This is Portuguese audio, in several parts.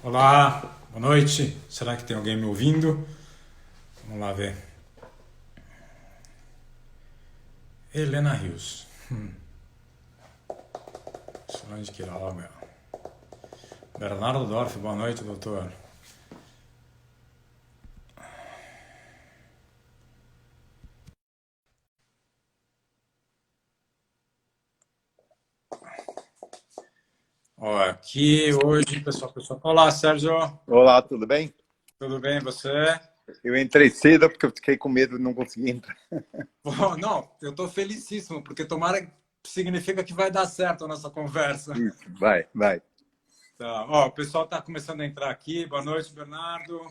Olá, boa noite. Será que tem alguém me ouvindo? Vamos lá ver. Helena Rios. Solange Quiroga. Bernardo Dorff, boa noite, doutor. Ó, aqui hoje, pessoal. Olá, Sérgio. Olá, tudo bem? Tudo bem, você? Eu entrei cedo porque eu fiquei com medo de não conseguir entrar. Bom, não, eu estou felicíssimo, porque tomara significa que vai dar certo a nossa conversa. Isso, vai. Tá. Ó, o pessoal está começando a entrar aqui. Boa noite, Bernardo.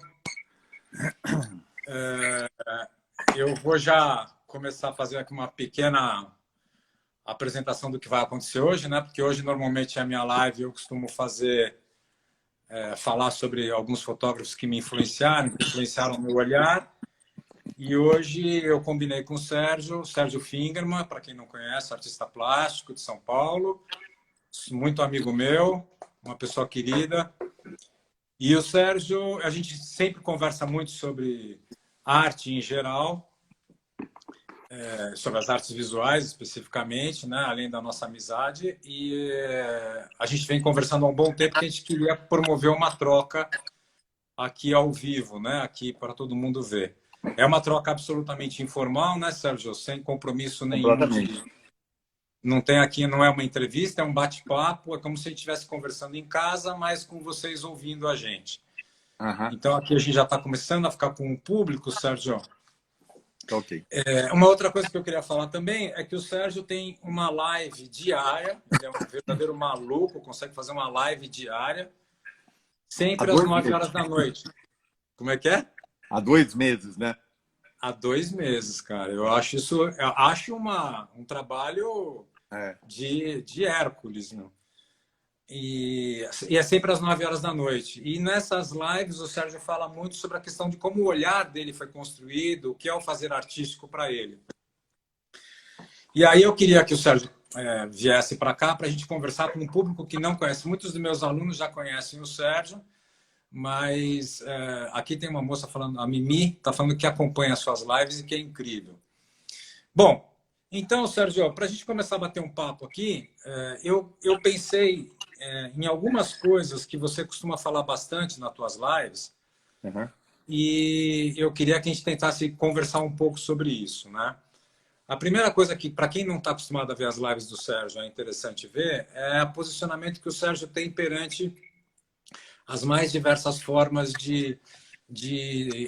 Eu vou já começar a fazer aqui uma pequena apresentação do que vai acontecer hoje, né? Porque hoje normalmente é a minha live, eu costumo fazer falar sobre alguns fotógrafos que me influenciaram, que influenciaram o meu olhar. E hoje eu combinei com o Sérgio Fingerman, para quem não conhece, artista plástico de São Paulo, muito amigo meu, uma pessoa querida. E o Sérgio, a gente sempre conversa muito sobre arte em geral, sobre as artes visuais especificamente, né? Além da nossa amizade. E a gente vem conversando há um bom tempo que a gente queria promover uma troca aqui ao vivo, né? Aqui para todo mundo ver. É uma troca absolutamente informal, né, Sérgio? Sem compromisso nenhum Completamente. de. Não tem aqui, não é uma entrevista, é um bate-papo, é como se a gente estivesse conversando em casa, mas com vocês ouvindo a gente. Aham, Então aqui a gente já está começando a ficar com o público, Sérgio. tá ok. Uma outra coisa que eu queria falar também é que o Sérgio tem uma live diária, ele é um verdadeiro maluco, consegue fazer uma live diária, Há sempre às dois 9 meses. horas da noite. Como é que é? Há 2 meses, né? Há 2 meses, cara. Eu acho isso, eu acho um trabalho É. de Hércules, né? E é sempre às 9 horas da noite. E nessas lives o Sérgio fala muito sobre a questão de como o olhar dele foi construído, o que é o fazer artístico para ele. E aí eu queria que o Sérgio viesse para cá para a gente conversar com um público que não conhece. Muitos dos meus alunos já conhecem o Sérgio, mas aqui tem uma moça falando, a Mimi, está falando que acompanha as suas lives e que é incrível. Bom, então, Sérgio, para a gente começar a bater um papo aqui, eu pensei em algumas coisas que você costuma falar bastante nas tuas lives Aham. e eu queria que a gente tentasse conversar um pouco sobre isso, né? A primeira coisa que, para quem não está acostumado a ver as lives do Sérgio, é interessante ver, é o posicionamento que o Sérgio tem perante as mais diversas formas de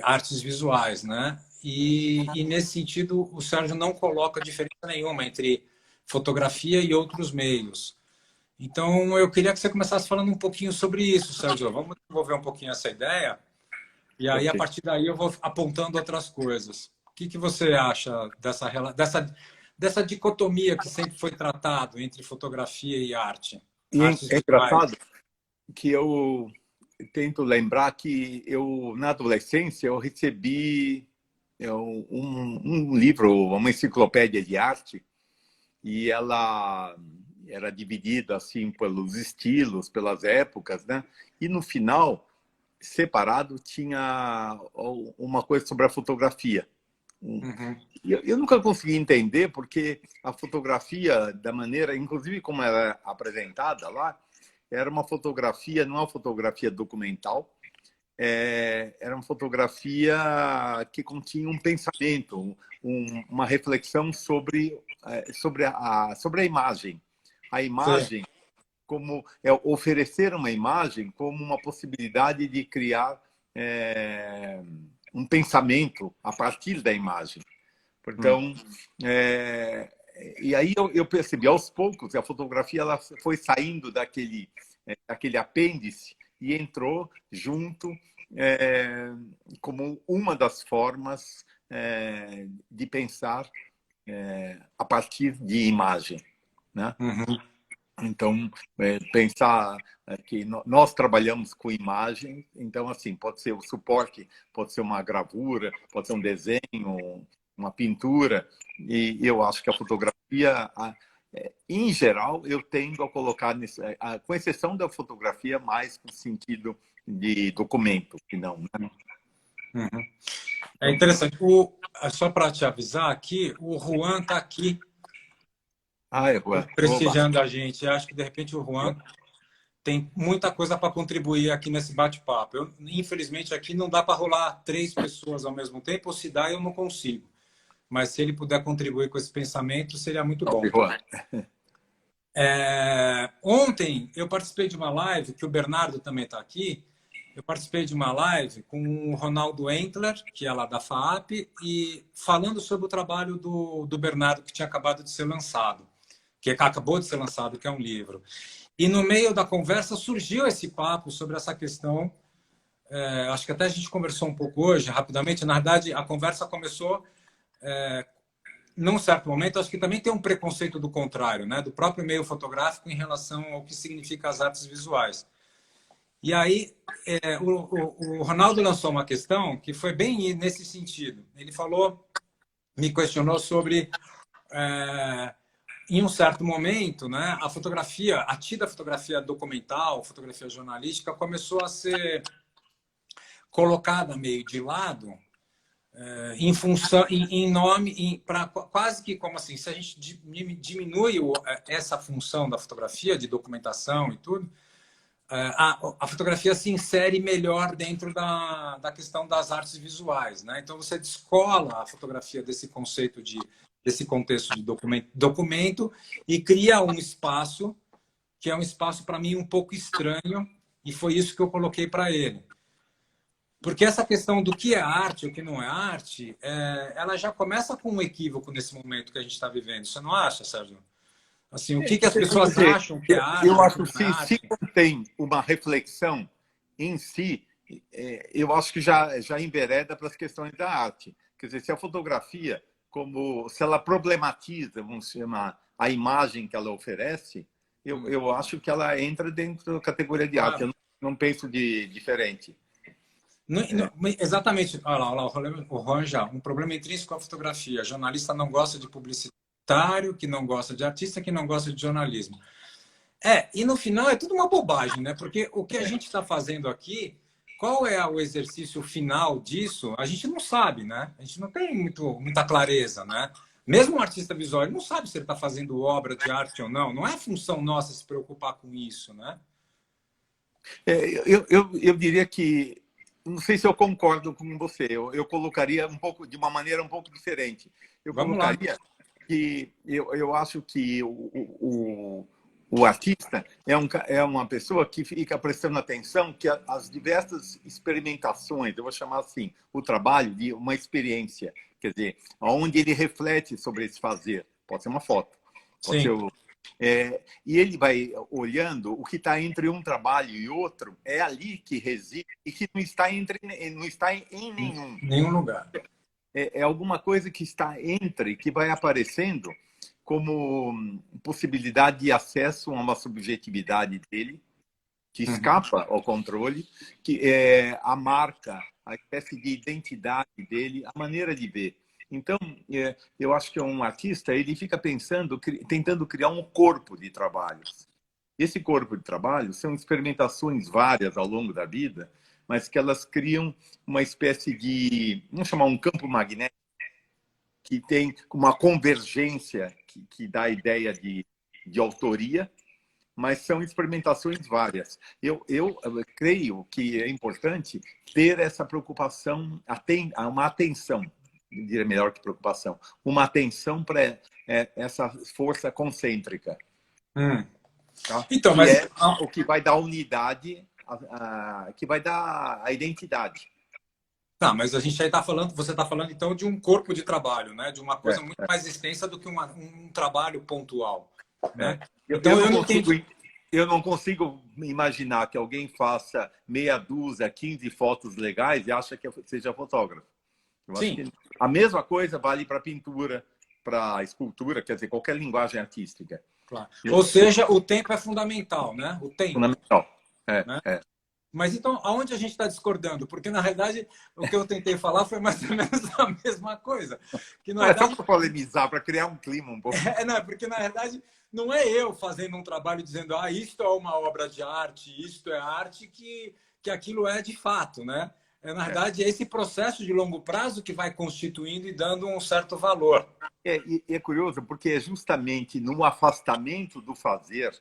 artes visuais, né? E nesse sentido, o Sérgio não coloca diferença nenhuma entre fotografia e outros meios. Então, eu queria que você começasse falando um pouquinho sobre isso, Sérgio. Vamos desenvolver um pouquinho essa ideia, e Tá aí, a ok. partir daí, eu vou apontando outras coisas. O que você acha dessa dicotomia que sempre foi tratado entre fotografia e arte? E Artes é visuais. engraçado que eu tento lembrar que eu, na adolescência, eu recebi um livro, uma enciclopédia de arte, e ela era dividida assim pelos estilos, pelas épocas, né? E no final separado tinha uma coisa sobre a fotografia. Uhum. Eu nunca consegui entender porque a fotografia, da maneira, inclusive como era apresentada lá, era uma fotografia, não é uma fotografia documental, era uma fotografia que continha um pensamento, uma reflexão sobre a imagem. A Sim. imagem como oferecer uma imagem como uma possibilidade de criar um pensamento a partir da imagem. Hum. Então, e aí eu percebi aos poucos a fotografia ela foi saindo daquele apêndice e entrou junto como uma das formas de pensar a partir de imagem, né? Uhum. Então, pensar que nós trabalhamos com imagem, então, assim, pode ser o suporte, pode ser uma gravura, pode ser um desenho, uma pintura, e eu acho que a fotografia em geral, eu tendo a colocar, com exceção da fotografia, mais no sentido de documento, que não. Né? Uhum. É interessante. Só para te avisar aqui, o Juan está aqui Juan. prestigiando a gente. Eu acho que, de repente, o Juan tem muita coisa para contribuir aqui nesse bate-papo. Infelizmente, aqui não dá para rolar 3 pessoas ao mesmo tempo, ou se dá, eu não consigo. Mas se ele puder contribuir com esse pensamento, seria muito bom. Juan. Ontem, eu participei de uma live, que o Bernardo também está aqui. Eu participei de uma live com o Ronaldo Entler, que é lá da FAAP, e falando sobre o trabalho do Bernardo, que tinha acabado de ser lançado, que acabou de ser lançado, que é um livro. E no meio da conversa surgiu esse papo sobre essa questão. Acho que até a gente conversou um pouco hoje, rapidamente. Na verdade, a conversa começou num certo momento. Acho que também tem um preconceito do contrário, né? Do próprio meio fotográfico em relação ao que significa as artes visuais. E aí, o Ronaldo lançou uma questão que foi bem nesse sentido. Ele me questionou sobre... em um certo momento, né, a fotografia, a tida fotografia documental, fotografia jornalística, começou a ser colocada meio de lado em função, em nome, para quase que como assim, se a gente diminui essa função da fotografia de documentação e tudo, a fotografia se insere melhor dentro da questão das artes visuais, né? Então você descola a fotografia desse conceito desse contexto de documento e cria um espaço que é um espaço para mim um pouco estranho, e foi isso que eu coloquei para ele. Porque essa questão do que é arte e o que não é arte, ela já começa com um equívoco nesse momento que a gente está vivendo. Você não acha, Sérgio? Assim, o que as pessoas acham que é arte? Eu acho que que se tem uma reflexão em si, eu acho que já envereda para as questões da arte. Quer dizer, se a fotografia, se ela problematiza, vamos chamar, a imagem que ela oferece, eu acho que ela entra dentro da categoria de arte. Eu não penso diferente. Exatamente. Olha lá, o Juan já. Um problema intrínseco com a fotografia. O jornalista não gosta de publicitário, que não gosta de artista, que não gosta de jornalismo. E no final é tudo uma bobagem, né? Porque o que a gente está fazendo aqui, qual é o exercício final disso? A gente não sabe, né? A gente não tem muita clareza, né? Mesmo um artista visual, ele não sabe se ele está fazendo obra de arte ou não. Não é função nossa se preocupar com isso, né? Eu diria que não sei se eu concordo com você. Eu colocaria de uma maneira um pouco diferente. Colocaria que eu acho que o artista é uma pessoa que fica prestando atenção que as diversas experimentações, eu vou chamar assim, o trabalho de uma experiência, quer dizer, onde ele reflete sobre esse fazer. Pode ser uma foto, pode ser e ele vai olhando o que está entre um trabalho e outro, é ali que reside e que não está em nenhum lugar. É alguma coisa que está entre, que vai aparecendo como possibilidade de acesso a uma subjetividade dele, que escapa ao controle, que é a marca, a espécie de identidade dele, a maneira de ver. Então, eu acho que um artista ele fica tentando criar um corpo de trabalhos. Esse corpo de trabalhos são experimentações várias ao longo da vida, mas que elas criam uma espécie de, vamos chamar um campo magnético, que tem uma convergência que dá a ideia de autoria, mas são experimentações várias. Eu creio que é importante ter essa preocupação, uma atenção, diria melhor que preocupação, uma atenção para essa força concêntrica. Tá? Então, mas é o que vai dar unidade, que vai dar a identidade. Tá, mas a gente aí você está falando então de um corpo de trabalho, né? De uma coisa muito mais extensa do que um trabalho pontual. Né? Então, eu não consigo imaginar que alguém faça meia dúzia, 15 fotos legais e acha que seja fotógrafo. Eu acho que a mesma coisa vale para pintura, para escultura, quer dizer, qualquer linguagem artística. Claro. Ou seja, o tempo é fundamental, né? O tempo. Fundamental. Né? Mas então, aonde a gente está discordando? Porque, na realidade, o que eu tentei falar foi mais ou menos a mesma coisa. Que, na Não, é só verdade, para polemizar, para criar um clima um pouco. não, porque, na realidade, não é eu fazendo um trabalho dizendo isto é uma obra de arte, isto é arte, que aquilo é de fato, né? Na verdade, é esse processo de longo prazo que vai constituindo e dando um certo valor. É curioso, porque é justamente no afastamento do fazer,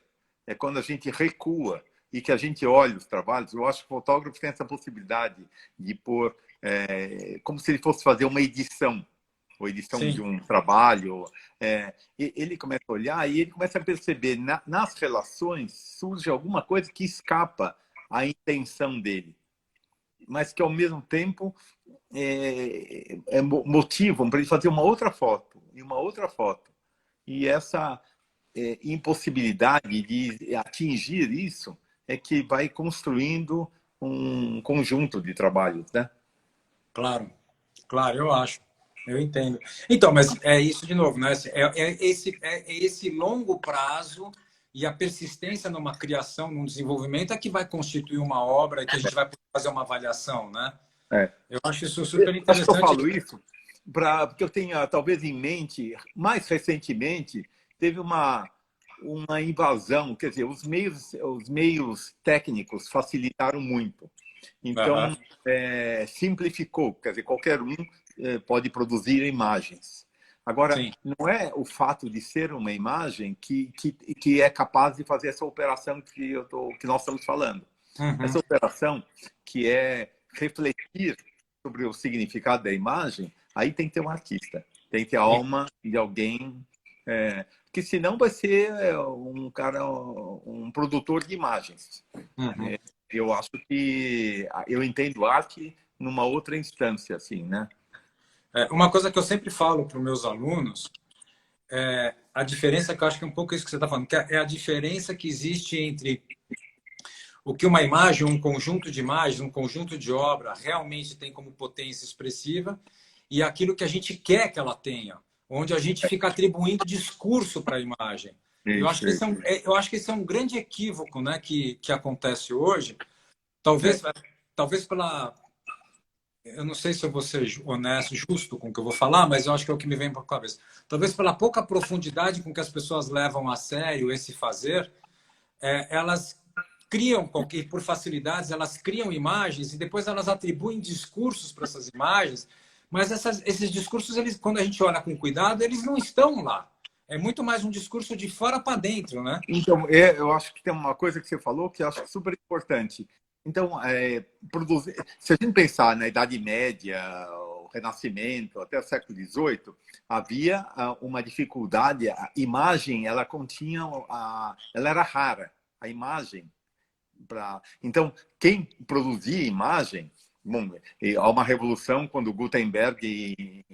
é quando a gente recua e que a gente olha os trabalhos. Eu acho que o fotógrafo tem essa possibilidade de pôr, como se ele fosse fazer uma edição, ou edição Sim. de um trabalho. Ele começa a olhar e ele começa a perceber, nas relações, surge alguma coisa que escapa à intenção dele, mas que, ao mesmo tempo, motivam para ele fazer uma outra foto e uma outra foto. E essa impossibilidade de atingir isso é que vai construindo um conjunto de trabalhos, né? Claro, claro, eu acho. Eu entendo. Então, mas é isso de novo, né? É esse longo prazo e a persistência numa criação, num desenvolvimento é que vai constituir uma obra e que a gente vai fazer uma avaliação, né? Eu acho isso super Acho que eu interessante. falo isso porque eu tenho, talvez, em mente, mais recentemente, teve uma invasão, quer dizer, os meios técnicos facilitaram muito. Então, simplificou, quer dizer, qualquer um pode produzir imagens. Agora, Sim. não é o fato de ser uma imagem que é capaz de fazer essa operação que nós estamos falando. Uhum. Essa operação, que é refletir sobre o significado da imagem, aí tem que ter um artista, tem que ter a alma de alguém, que senão vai ser um produtor de imagens. Uhum. Eu acho que eu entendo arte numa outra instância, assim, né? Uma coisa que eu sempre falo para os meus alunos é a diferença, que eu acho que é um pouco isso que você está falando, que é a diferença que existe entre o que uma imagem, um conjunto de imagens, um conjunto de obra realmente tem como potência expressiva e aquilo que a gente quer que ela tenha, onde a gente fica atribuindo discurso para a imagem. Eu acho que esse é um grande equívoco, né, que acontece hoje. Talvez pela... Eu não sei se eu vou ser honesto, justo com o que eu vou falar, mas eu acho que é o que me vem para a cabeça. Talvez pela pouca profundidade com que as pessoas levam a sério esse fazer, elas criam, por facilidades, elas criam imagens e depois elas atribuem discursos para essas imagens, mas esses discursos, eles, quando a gente olha com cuidado, eles não estão lá. É muito mais um discurso de fora para dentro, né? Então, eu acho que tem uma coisa que você falou que eu acho super importante. Então, se a gente pensar na Idade Média, o Renascimento, até o século XVIII, havia uma dificuldade. A imagem, ela continha, ela era rara. A imagem Então, quem produzia imagem, bom, há uma revolução quando Gutenberg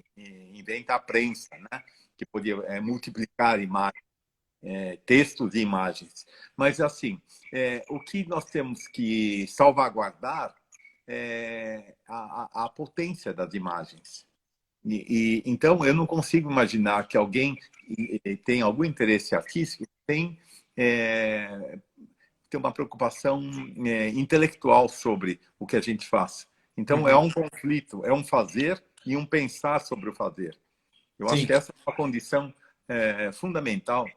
inventa a prensa, né? Que podia multiplicar imagens, textos e imagens. Mas, assim, o que nós temos que salvaguardar é a potência das imagens. Então, eu não consigo imaginar que alguém tem algum interesse artístico tem uma preocupação intelectual sobre o que a gente faz. Então, é um conflito, é um fazer e um pensar sobre o fazer. Eu acho que essa é uma condição fundamental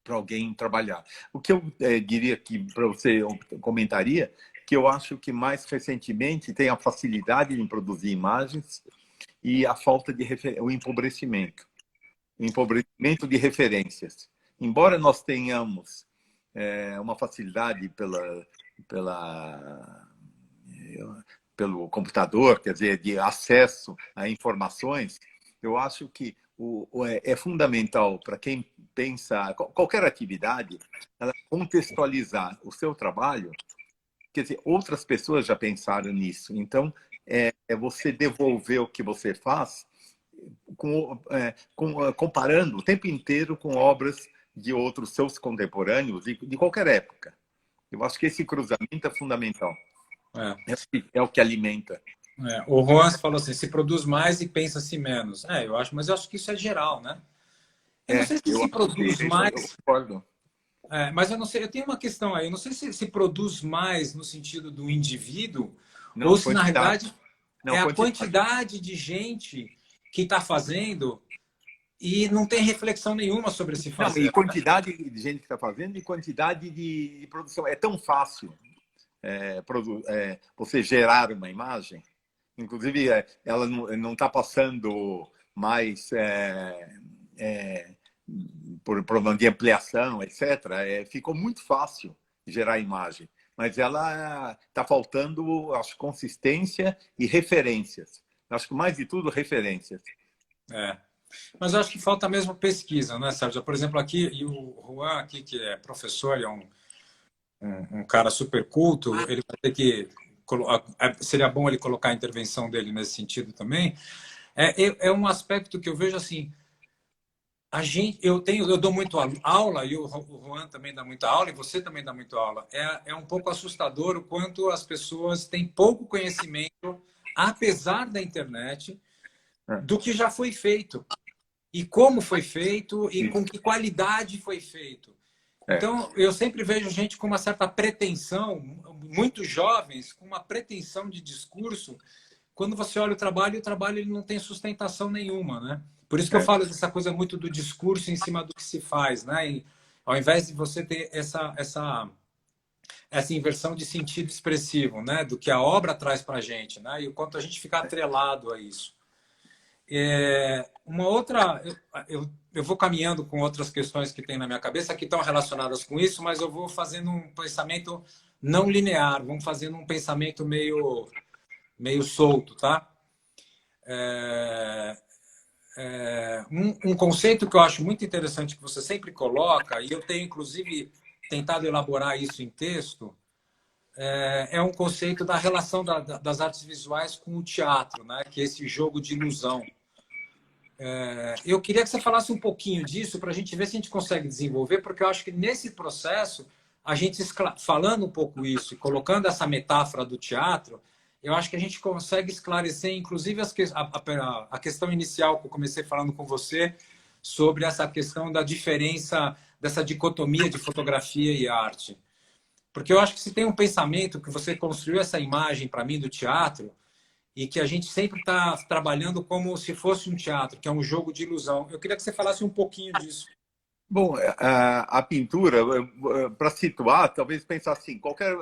para alguém trabalhar. O que eu diria que para você, eu comentaria, que eu acho que mais recentemente tem a facilidade em produzir imagens e a falta de o empobrecimento de referências. Embora nós tenhamos uma facilidade pelo computador, quer dizer, de acesso a informações, eu acho que é fundamental para quem pensa, qualquer atividade, ela contextualizar o seu trabalho. Quer dizer, outras pessoas já pensaram nisso. Então, é você devolver o que você faz comparando o tempo inteiro com obras de outros seus contemporâneos de qualquer época. Eu acho que esse cruzamento é fundamental. É o que alimenta. O Juan falou assim, se produz mais e pensa-se menos. Mas eu acho que isso é geral, né? Eu não sei se produz mais... Eu concordo. Mas eu não sei, eu tenho uma questão aí. Eu não sei se produz mais no sentido do indivíduo ou Não, se, na quantidade. realidade, Não, é a quantidade. quantidade de gente que está fazendo e não tem reflexão nenhuma sobre esse Não, e fazer. quantidade de gente que está fazendo e quantidade de produção. É tão fácil você gerar uma imagem. Inclusive, ela não está passando mais por problema de ampliação, etc. Ficou muito fácil gerar imagem, mas ela está faltando, acho, consistência e referências. Acho que mais de tudo, referências. É. Mas eu acho que falta mesmo pesquisa, né, Sérgio? Por exemplo, aqui, e o Juan, aqui, que é professor e é um cara super culto, ele vai ter que. Seria bom ele colocar a intervenção dele nesse sentido também. É um aspecto que eu vejo assim. Eu dou muito aula, e o Juan também dá muita aula, e você também dá muito aula. É um pouco assustador o quanto as pessoas têm pouco conhecimento, apesar da internet, É, do que já foi feito. E como foi feito e com isso. que qualidade foi feito. É, Então, eu sempre vejo gente com uma certa pretensão, muito jovens, com uma pretensão de discurso. Quando você olha o trabalho ele não tem sustentação nenhuma, né? Por isso que eu é, falo dessa coisa muito do discurso em cima do que se faz, né? E, ao invés de você ter essa inversão de sentido expressivo, né? Do que a obra traz para a gente, né? E o quanto a gente fica atrelado a isso. Uma outra, eu vou caminhando com outras questões que tem na minha cabeça que estão relacionadas com isso, mas eu vou fazendo um pensamento não linear, vamos fazendo um pensamento meio solto, tá? Um conceito que eu acho muito interessante que você sempre coloca, e eu tenho inclusive tentado elaborar isso em texto, é um conceito da relação das artes visuais com o teatro, né? Que é esse jogo de ilusão. Eu queria que você falasse um pouquinho disso para a gente ver se a gente consegue desenvolver, porque eu acho que nesse processo, a gente falando um pouco isso e colocando essa metáfora do teatro, eu acho que a gente consegue esclarecer, inclusive, a questão inicial que eu comecei falando com você, sobre essa questão da diferença, dessa dicotomia de fotografia e arte. Porque eu acho que se tem um pensamento que você construiu essa imagem para mim do teatro, e que a gente sempre está trabalhando como se fosse um teatro, que é um jogo de ilusão. Eu queria que você falasse um pouquinho disso. Bom, a pintura, para situar, talvez pensar assim, qualquer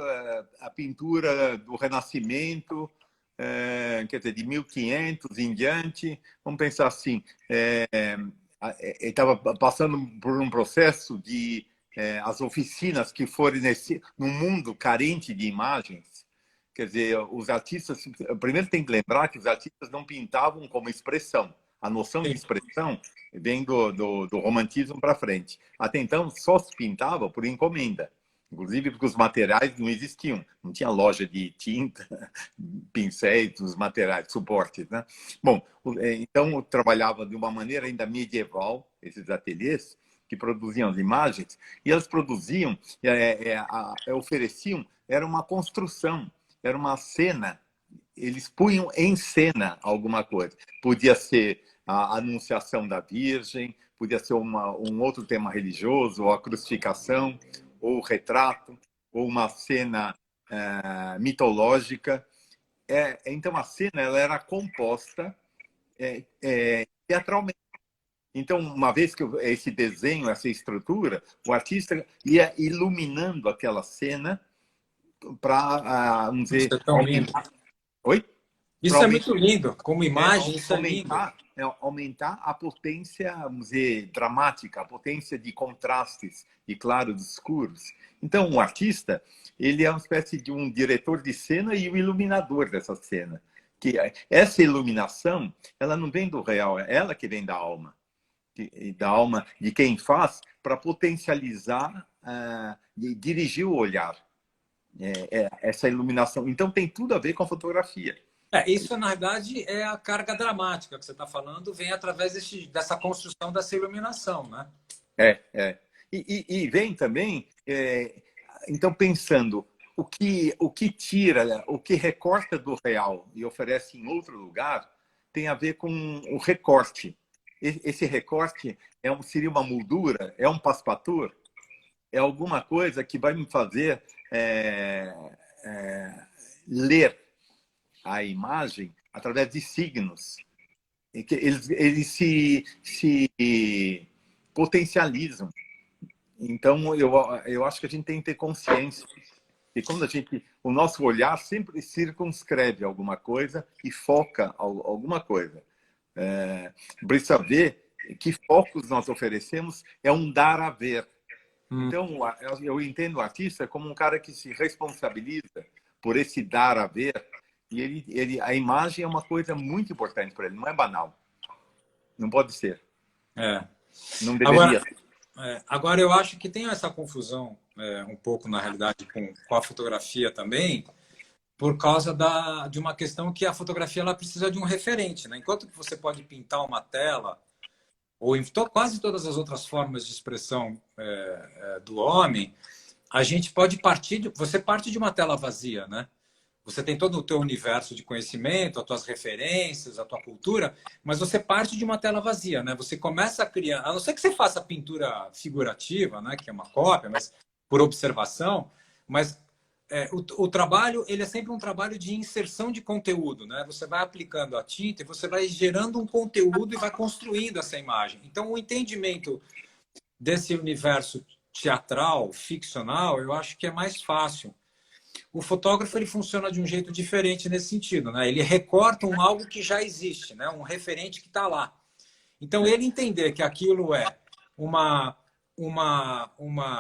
a pintura do Renascimento, quer dizer, de 1500 em diante, vamos pensar assim, estava passando por um processo de as oficinas que forem num mundo carente de imagens, quer dizer, os artistas, primeiro tem que lembrar que os artistas não pintavam como expressão. A noção de Sim, expressão vem do romantismo para frente. Até então, só se pintava por encomenda. Inclusive porque os materiais não existiam. Não tinha loja de tinta, pincéis, os materiais, suportes. Né? Bom, então eu trabalhava de uma maneira ainda medieval, esses ateliês, que produziam as imagens, e elas produziam, ofereciam, era uma construção, era uma cena. Eles punham em cena alguma coisa. Podia ser a Anunciação da Virgem, podia ser um outro tema religioso, ou a crucificação, ou o retrato, ou uma cena mitológica. Então, a cena ela era composta teatralmente. Então, uma vez que esse desenho, essa estrutura, o artista ia iluminando aquela cena para, vamos isso dizer, é tão lindo. aumentar. Oi? Para Isso é aumentar muito lindo. Como imagem, isso é lindo. aumentar a potência, vamos dizer, dramática, a potência de contrastes, de claros e escuros. Então, o artista, ele é uma espécie de um diretor de cena e o iluminador dessa cena. Que essa iluminação, ela não vem do real, é ela que vem da alma de quem faz, para potencializar, e dirigir o olhar. Essa iluminação. Então, tem tudo a ver com a fotografia. Isso, na verdade, é a carga dramática que você está falando, vem através dessa construção dessa iluminação, né? É. E vem também, então, pensando o que tira, o que recorta do real e oferece em outro lugar, tem a ver com o recorte. Esse recorte seria uma moldura, é um passepartout. é alguma coisa que vai me fazer ler a imagem através de signos. E que eles se potencializam. Então, eu acho que a gente tem que ter consciência. E quando o nosso olhar sempre circunscreve alguma coisa e foca alguma coisa. Precisa ver que focos nós oferecemos é um dar a ver. Então, eu entendo o artista como um cara que se responsabiliza por esse dar a ver. E a imagem é uma coisa muito importante para ele, não é banal. Não pode ser. Não deveria ser. Agora, eu acho que tem essa confusão, um pouco, na realidade, com a fotografia também, por causa de uma questão que a fotografia ela precisa de um referente, né? Enquanto que você pode pintar uma tela, ou em quase todas as outras formas de expressão do homem, a gente pode você parte de uma tela vazia, né? Você tem todo o teu universo de conhecimento, as tuas referências, a tua cultura, mas você parte de uma tela vazia, né? Você começa a criar, a não ser que você faça pintura figurativa, né? Que é uma cópia, mas por observação, mas o trabalho, ele é sempre um trabalho de inserção de conteúdo, né? Você vai aplicando a tinta e você vai gerando um conteúdo e vai construindo essa imagem. Então, o entendimento desse universo teatral, ficcional, eu acho que é mais fácil. O fotógrafo ele funciona de um jeito diferente nesse sentido, né? Ele recorta algo que já existe, né? Um referente que está lá. Então, ele entender que aquilo é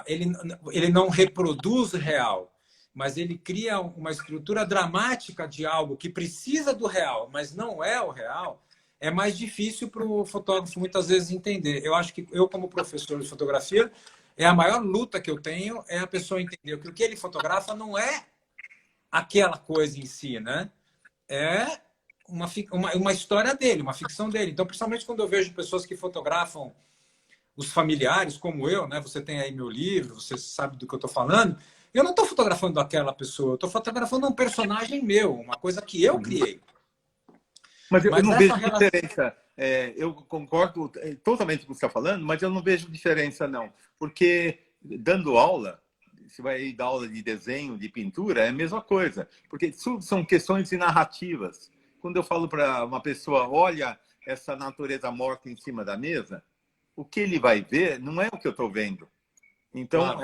ele não reproduz real, mas ele cria uma estrutura dramática de algo que precisa do real, mas não é o real, é mais difícil para o fotógrafo muitas vezes entender. Eu acho que eu, como professor de fotografia, a maior luta que eu tenho é a pessoa entender que o que ele fotografa não é aquela coisa em si, né? É uma história dele, uma ficção dele. Então, principalmente quando eu vejo pessoas que fotografam os familiares, como eu, né? Você tem aí meu livro, você sabe do que eu estou falando. Eu não estou fotografando aquela pessoa, eu estou fotografando um personagem meu, uma coisa que eu criei. Mas eu não vejo diferença. Eu concordo totalmente com o que você está falando, mas eu não vejo diferença, não. Porque dando aula, você vai dar aula de desenho, de pintura, é a mesma coisa. Porque são questões de narrativas. Quando eu falo para uma pessoa, olha essa natureza morta em cima da mesa, o que ele vai ver não é o que eu estou vendo. Então, claro.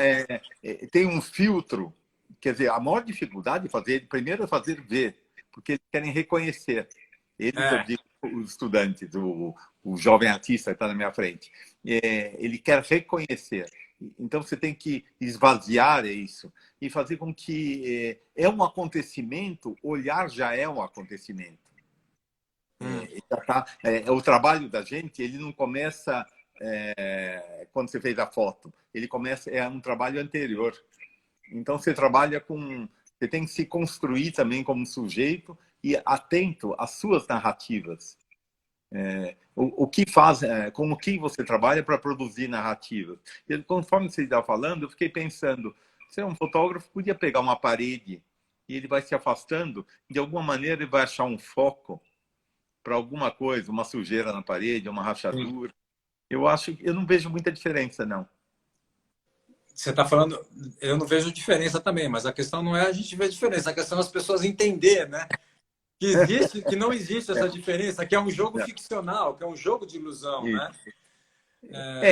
Tem um filtro. Quer dizer, a maior dificuldade primeiro é fazer ver, porque eles querem reconhecer. Eles, eu digo, os estudantes, o jovem artista que está na minha frente, ele quer reconhecer. Então, você tem que esvaziar isso e fazer com que um acontecimento, olhar já é um acontecimento. O trabalho da gente, ele não começa quando você fez a foto. Ele começa, um trabalho anterior. Então, você trabalha você tem que se construir também como sujeito e atento às suas narrativas. O que faz, com o que você trabalha para produzir narrativas. E conforme você estava falando, eu fiquei pensando, se é um fotógrafo, podia pegar uma parede e ele vai se afastando, de alguma maneira ele vai achar um foco para alguma coisa, uma sujeira na parede, uma rachadura. Eu não vejo muita diferença, não. Você está falando, eu não vejo diferença também, mas a questão não é a gente ver diferença, a questão é as pessoas entender, né? Que não existe essa diferença, que é um jogo ficcional, que é um jogo de ilusão, né?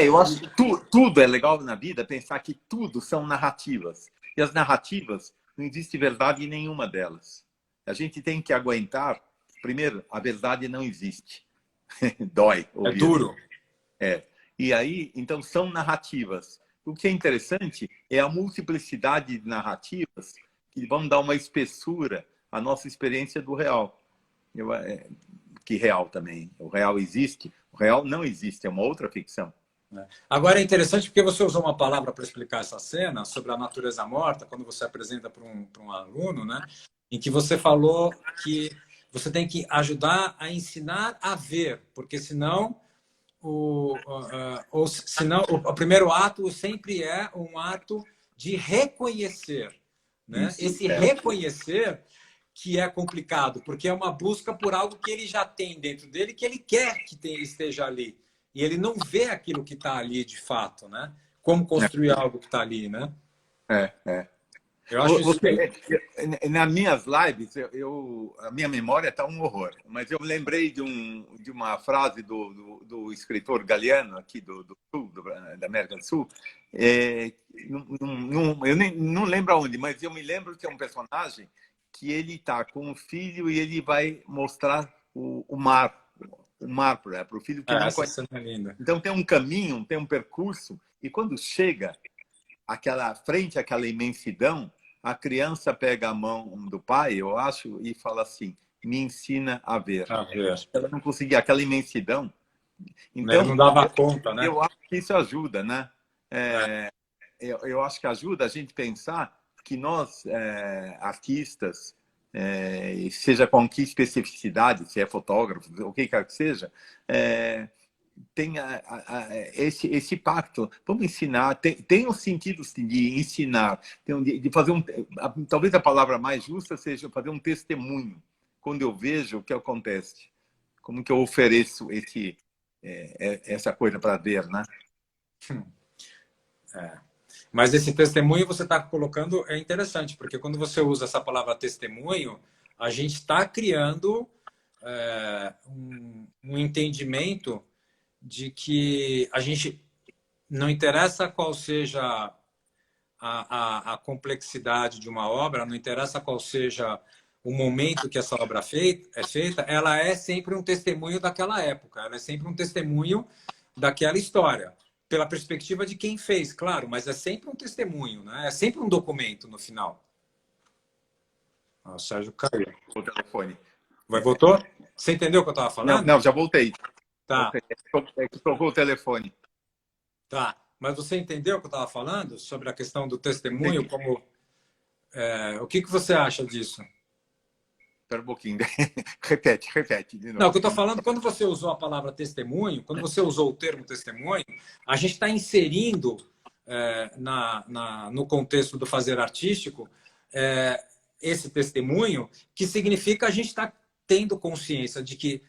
Eu acho que tudo é legal na vida, pensar que tudo são narrativas. E as narrativas, não existe verdade em nenhuma delas. A gente tem que aguentar, primeiro, a verdade não existe. Dói. É duro. E aí, então, são narrativas. O que é interessante é a multiplicidade de narrativas que vão dar uma espessura à nossa experiência do real. Que real também. O real existe, o real não existe, é uma outra ficção. Agora é interessante porque você usou uma palavra para explicar essa cena sobre a natureza morta, quando você apresenta para um aluno, né? Em que você falou que você tem que ajudar a ensinar a ver, porque senão o primeiro ato sempre é um ato de reconhecer, né? Esse reconhecer que é complicado, porque é uma busca por algo que ele já tem dentro dele, que ele quer que esteja ali. E ele não vê aquilo que está ali de fato, né? como construir algo que está ali, né? É. Eu acho isso bem... Nas minhas lives, a minha memória está um horror, mas eu lembrei de uma frase do escritor Galeano, aqui do Sul, da América do Sul. Eu nem, não lembro aonde, mas eu me lembro que é um personagem que ele está com o filho e ele vai mostrar o mar para o filho que não essa conhece. cena é linda. Então tem um caminho, tem um percurso, e quando chega frente àquela imensidão, a criança pega a mão do pai, eu acho, e fala assim: me ensina a ver. A ver. Ela não conseguia aquela imensidão. Ele Então, não dava conta, né? eu acho que isso ajuda, né? Eu acho que ajuda a gente pensar que nós, artistas, seja com que especificidade, se é fotógrafo, o que quer que seja, tem esse pacto. Vamos ensinar. Tem um sentido de ensinar, de fazer talvez a palavra mais justa seja fazer um testemunho. Quando eu vejo o que acontece, como que eu ofereço essa coisa para ver, né? Mas esse testemunho você está colocando é interessante, porque quando você usa essa palavra testemunho, a gente está criando um entendimento de que a gente não interessa qual seja a complexidade de uma obra, não interessa qual seja o momento que essa obra é feita, ela é sempre um testemunho daquela época, ela é sempre um testemunho daquela história, pela perspectiva de quem fez, claro, mas é sempre um testemunho, né? É sempre um documento no final. O Sérgio caiu. O telefone. Voltou? Você entendeu o que eu estava falando? Não, já voltei. Tá. É que tocou o telefone. Tá. Mas você entendeu o que eu estava falando sobre a questão do testemunho? Como, o que você acha disso? Espera um pouquinho. repete de novo. Não, o que eu estou falando, quando você usou a palavra testemunho, quando você usou o termo testemunho, a gente está inserindo no contexto do fazer artístico esse testemunho, que significa a gente estar tendo consciência de que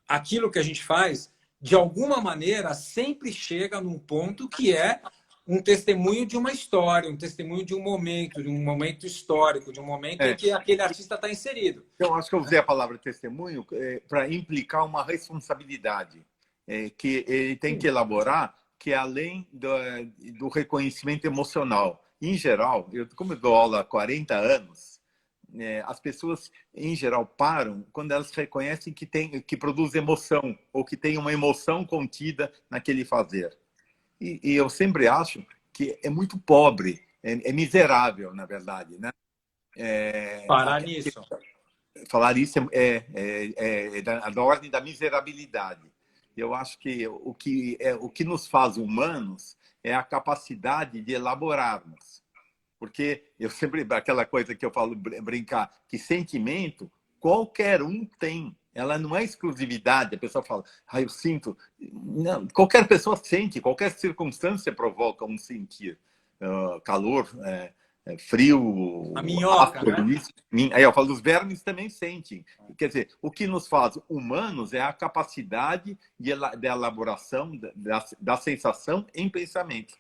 aquilo que a gente faz, de alguma maneira, sempre chega num ponto que é um testemunho de uma história, um testemunho de um momento histórico, de um momento em que aquele artista está inserido. Eu acho que eu usei a palavra testemunho para implicar uma responsabilidade que ele tem que elaborar, que é além do reconhecimento emocional. Em geral, como eu dou aula há 40 anos, as pessoas, em geral, param quando elas reconhecem que produz emoção, ou que tem uma emoção contida naquele fazer. E eu sempre acho que é muito pobre, é miserável, na verdade, né? Parar nisso. Falar isso é da ordem da miserabilidade. Eu acho que o que nos faz humanos é a capacidade de elaborarmos. Porque eu sempre, aquela coisa que eu falo, brincar, que sentimento qualquer um tem. Ela não é exclusividade. A pessoa fala, eu sinto. Não, qualquer pessoa sente, qualquer circunstância provoca um sentir. Calor, frio, a minhoca, ácido, né? Aí eu falo, os vermes também sentem. Quer dizer, o que nos faz humanos é a capacidade de elaboração da sensação em pensamento.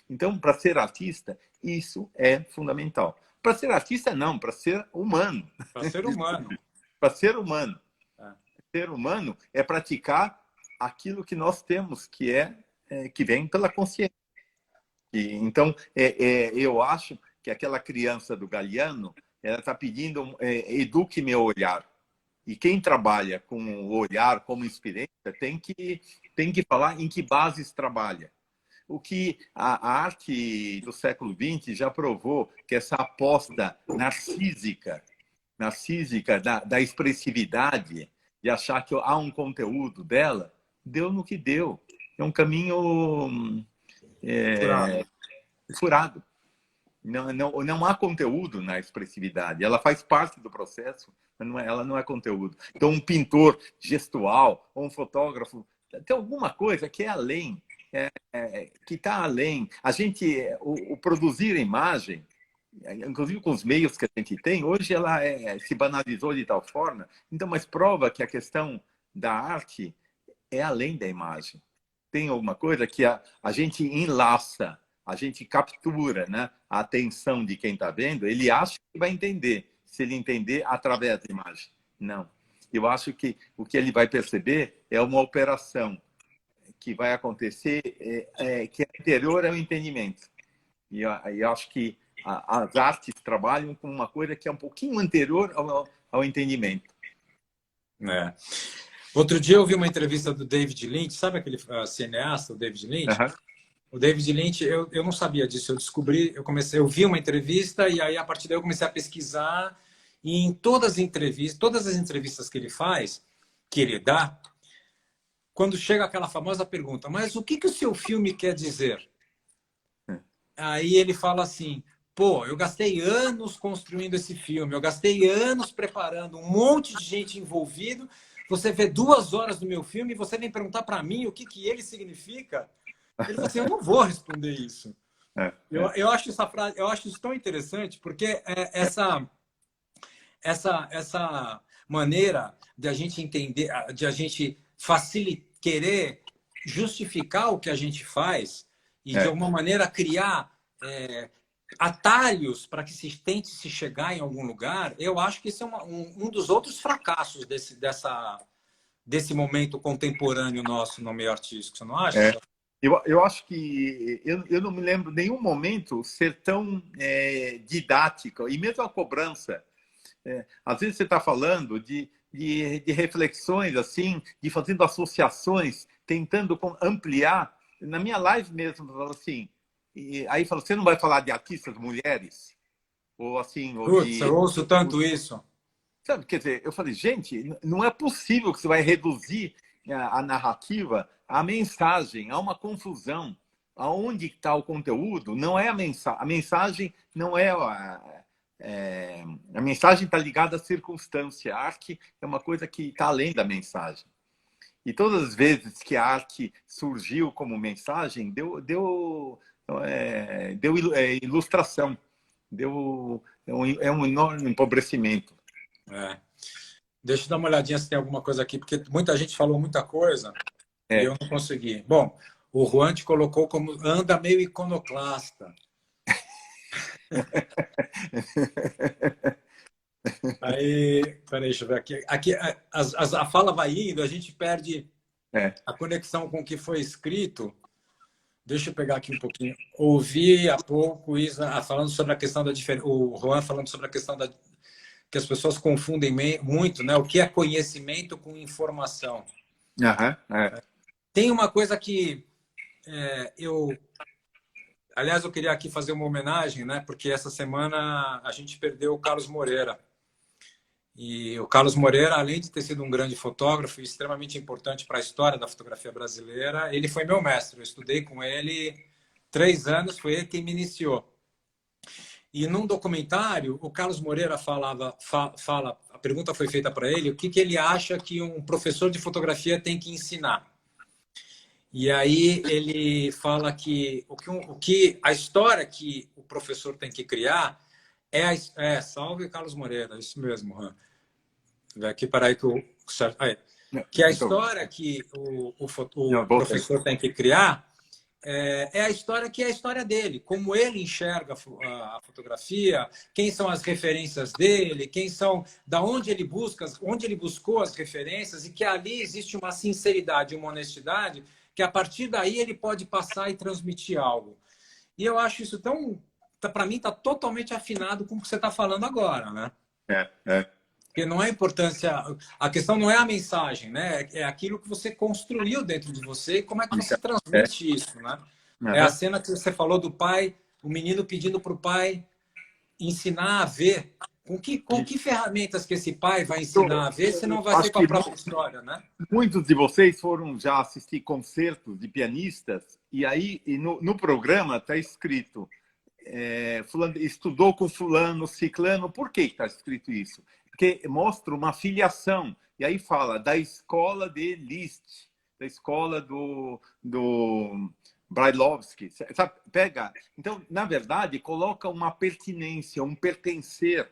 Então, para ser artista, isso é fundamental. Para ser artista, não, para ser humano. Para ser humano. Para ser humano. Ser humano é praticar aquilo que nós temos, que vem pela consciência. Então, eu acho que aquela criança do Galeano, ela está pedindo, eduque meu olhar. E quem trabalha com o olhar como experiência tem que falar em que bases trabalha. O que a arte do século XX já provou, que essa aposta narcísica da expressividade, de achar que há um conteúdo dela, deu no que deu. É um caminho furado. Não há conteúdo na expressividade. Ela faz parte do processo, mas ela não é conteúdo. Então, um pintor gestual ou um fotógrafo tem alguma coisa que é além, que está além. A gente, o produzir imagem, inclusive com os meios que a gente tem, hoje ela se banalizou de tal forma, então, mas prova que a questão da arte é além da imagem. tem alguma coisa que a gente enlaça, a gente captura, né, a atenção de quem está vendo, ele acha que vai entender, se ele entender através da imagem. Não. Eu acho que o que ele vai perceber é uma operação que vai acontecer, que é anterior ao entendimento. E eu acho que as artes trabalham com uma coisa que é um pouquinho anterior ao entendimento. É. Outro dia eu vi uma entrevista do David Lynch, sabe aquele cineasta, o David Lynch? Uhum. O David Lynch, eu não sabia disso, eu descobri, eu vi uma entrevista e aí a partir daí eu comecei a pesquisar e em todas as entrevistas que ele faz, que ele dá, quando chega aquela famosa pergunta, mas o que o seu filme quer dizer? Aí ele fala assim, pô, eu gastei anos construindo esse filme, eu gastei anos preparando, um monte de gente envolvido, você vê 2 horas do meu filme e você vem perguntar para mim o que ele significa? Ele falou assim, eu não vou responder isso. Eu acho essa frase, eu acho isso tão interessante, porque essa maneira de a gente entender, de a gente querer justificar o que a gente faz e, de alguma maneira, criar atalhos para que se tente se chegar em algum lugar, eu acho que isso é um dos outros fracassos desse momento contemporâneo nosso no meio artístico. Você não acha? Eu acho que eu não me lembro nenhum momento ser tão didático, e mesmo a cobrança. Às vezes você está falando de reflexões, assim, de fazendo associações, tentando ampliar. Na minha live mesmo, eu falo assim, aí fala, você não vai falar de artistas mulheres? Ou assim, ou Putz, eu ouço tanto isso. Sabe, quer dizer, eu falei, gente, não é possível que você vai reduzir a narrativa à mensagem, a uma confusão. Aonde está o conteúdo? Não é a mensagem. A mensagem não é a mensagem está ligada à circunstância. A arte é uma coisa que está além da mensagem. E todas as vezes que a arte surgiu como mensagem, deu ilustração, é um enorme empobrecimento. Deixa eu dar uma olhadinha se tem alguma coisa aqui, porque muita gente falou muita coisa e eu não consegui. Bom, o Juan te colocou como anda meio iconoclasta. Aí, peraí, deixa eu ver aqui. Aqui a fala vai indo, a gente perde a conexão com o que foi escrito. Deixa eu pegar aqui um pouquinho. Ouvi há pouco Isa falando sobre a questão da diferença. O Juan falando sobre a questão que as pessoas confundem muito, né? O que é conhecimento com informação. Tem uma coisa que aliás, eu queria aqui fazer uma homenagem, né? Porque essa semana a gente perdeu o Carlos Moreira. E o Carlos Moreira, além de ter sido um grande fotógrafo, extremamente importante para a história da fotografia brasileira, ele foi meu mestre. Eu estudei com ele 3 anos, foi ele quem me iniciou. E num documentário, o Carlos Moreira fala, a pergunta foi feita para ele, o que ele acha que um professor de fotografia tem que ensinar. E aí ele fala que a história que o professor tem que criar salve Carlos Moreira, isso mesmo, Han. Aqui para aí que a história que o professor tem que criar é a história que é a história dele, como ele enxerga a fotografia, quem são as referências dele, da onde ele buscou as referências e que ali existe uma sinceridade, uma honestidade que a partir daí ele pode passar e transmitir algo. E eu acho isso para mim está totalmente afinado com o que você está falando agora, né? Porque não é importância, a questão não é a mensagem, né? É aquilo que você construiu dentro de você e como é que você transmite isso, né? É a cena que você falou do pai, o menino pedindo para o pai ensinar a ver. Com que ferramentas que esse pai vai ensinar a ver, se não vai ser com a própria história, né? Muitos de vocês foram já assistir concertos de pianistas e aí no programa está escrito fulano, estudou com fulano, ciclano. Por que está escrito isso? Porque mostra uma filiação. E aí fala da escola de Liszt, da escola do Brailovsky. Sabe? Pega. Então, na verdade, coloca uma pertinência, um pertencer.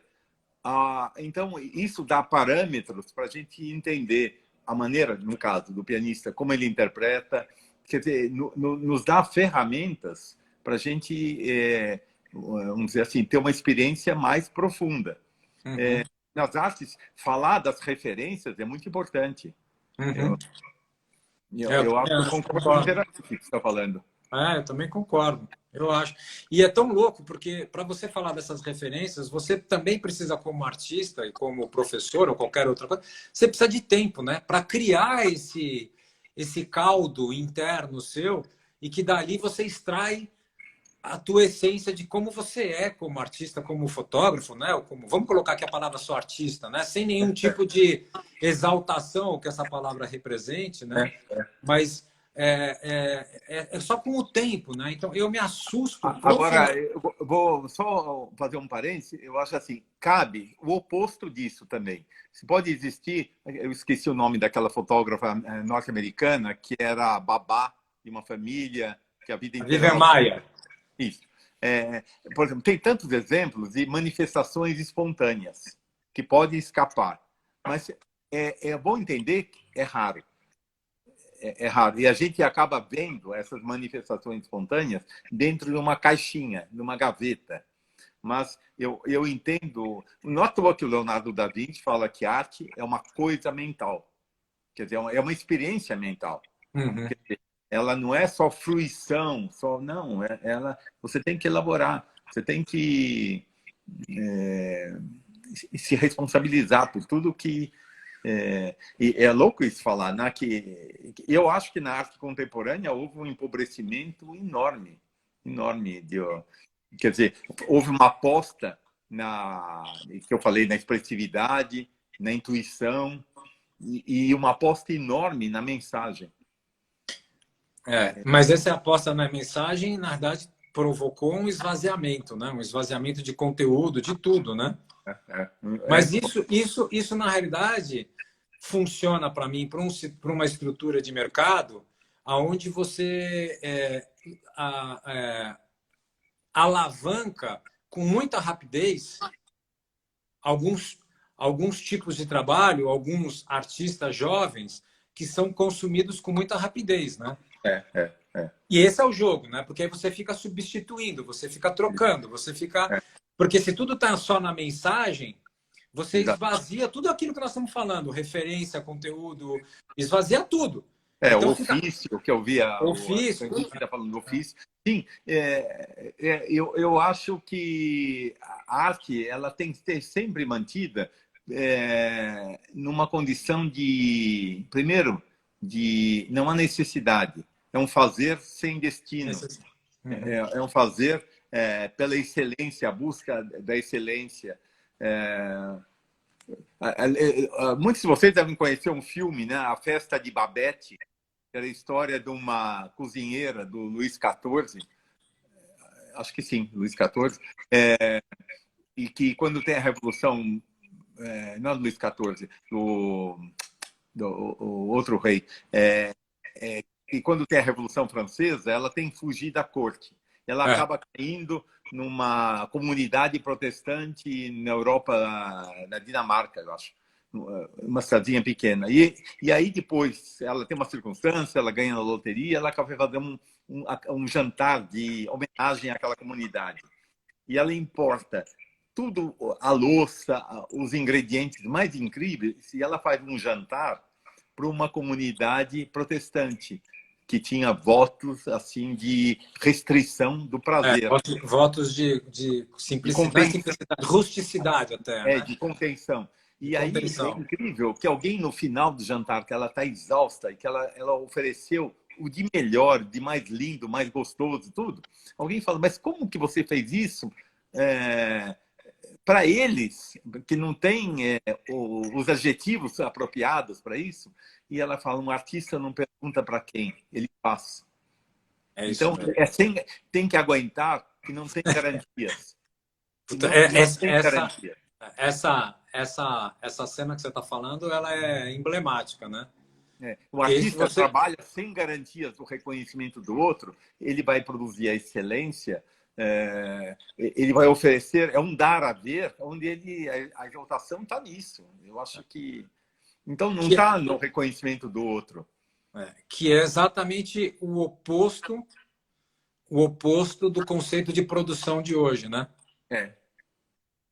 Então, isso dá parâmetros para a gente entender a maneira, no caso do pianista, como ele interpreta, quer dizer, nos dá ferramentas para a gente, vamos dizer assim, ter uma experiência mais profunda. Uhum. Nas artes, falar das referências é muito importante. Uhum. Eu acho que eu concordo inteiramente com o que você está falando. Eu também concordo. Eu acho. E é tão louco, porque para você falar dessas referências, você também precisa, como artista e como professor ou qualquer outra coisa, você precisa de tempo, né? Para criar esse caldo interno seu e que dali você extrai a tua essência de como você é como artista, como fotógrafo, né? Ou como, vamos colocar aqui a palavra só artista, né? Sem nenhum tipo de exaltação que essa palavra represente, né? Mas é só com o tempo, né? Então eu me assusto Agora, profundamente. eu vou só fazer um parênteses. Eu acho assim, cabe o oposto disso também. Se pode existir, eu esqueci o nome daquela fotógrafa norte-americana que era babá de uma família que a vida A inteira Vivian ela... Maia. Isso. Por exemplo, tem tantos exemplos de manifestações espontâneas que podem escapar, mas é bom entender que é raro. É raro. E a gente acaba vendo essas manifestações espontâneas dentro de uma caixinha, numa gaveta. Mas eu entendo, não à toa que o Leonardo da Vinci fala que arte é uma coisa mental. Quer dizer, é uma experiência mental. Uhum. Ela não é só fruição, não. Você tem que elaborar, você tem que se responsabilizar por tudo que e é louco isso falar, né? Que eu acho que na arte contemporânea houve um empobrecimento enorme, enorme. Quer dizer, houve uma aposta que eu falei, na expressividade, na intuição e uma aposta enorme na mensagem. Mas essa aposta na mensagem, na verdade, provocou um esvaziamento, né? Um esvaziamento de conteúdo, de tudo, né? Mas isso na realidade funciona para mim para uma estrutura de mercado aonde você alavanca com muita rapidez alguns tipos de trabalho, alguns artistas jovens que são consumidos com muita rapidez, né? E esse é o jogo, né? Porque aí você fica substituindo, você fica trocando, você fica... Porque se tudo está só na mensagem, você esvazia tudo aquilo que nós estamos falando, referência, conteúdo, esvazia tudo. O Então ofício, que eu vi a ofício. gente está falando do ofício. Sim, eu acho que a arte ela tem que ser sempre mantida numa condição de, primeiro, de não há necessidade. É um fazer sem destino. É um fazer pela excelência, a busca da excelência. Muitos de vocês devem conhecer um filme, né? A Festa de Babette, que era a história de uma cozinheira do Luís XIV, acho que sim, Luís XIV, e que quando tem a Revolução, não do Luís XIV, o outro rei, e quando tem a Revolução Francesa, ela tem que fugir da corte. Ela acaba caindo numa comunidade protestante na Europa, na Dinamarca, eu acho. Uma cidadinha pequena. E aí depois ela tem uma circunstância, ela ganha na loteria, ela acaba fazendo um jantar de homenagem àquela comunidade. E ela importa tudo, a louça, os ingredientes mais incríveis, e ela faz um jantar para uma comunidade protestante que tinha votos assim de restrição do prazer. Votos de simplicidade, rusticidade até, né? De contenção. De E aí é contenção. incrível que alguém no final do jantar, que ela está exausta e que ela ofereceu o de melhor, de mais lindo, mais gostoso, tudo. Alguém fala, mas como que você fez isso? Para eles, que não tem os adjetivos apropriados para isso, e ela fala, um artista não pergunta para quem, ele faz. Então, tem que aguentar que não tem garantias. Essa cena que você está falando, ela é emblemática, né? O artista trabalha sem garantias do reconhecimento do outro, ele vai produzir a excelência, ele vai oferecer, é um dar a ver, onde a exaltação está nisso. Eu acho que... Então, não está no reconhecimento do outro. Que é exatamente o oposto do conceito de produção de hoje, né? É.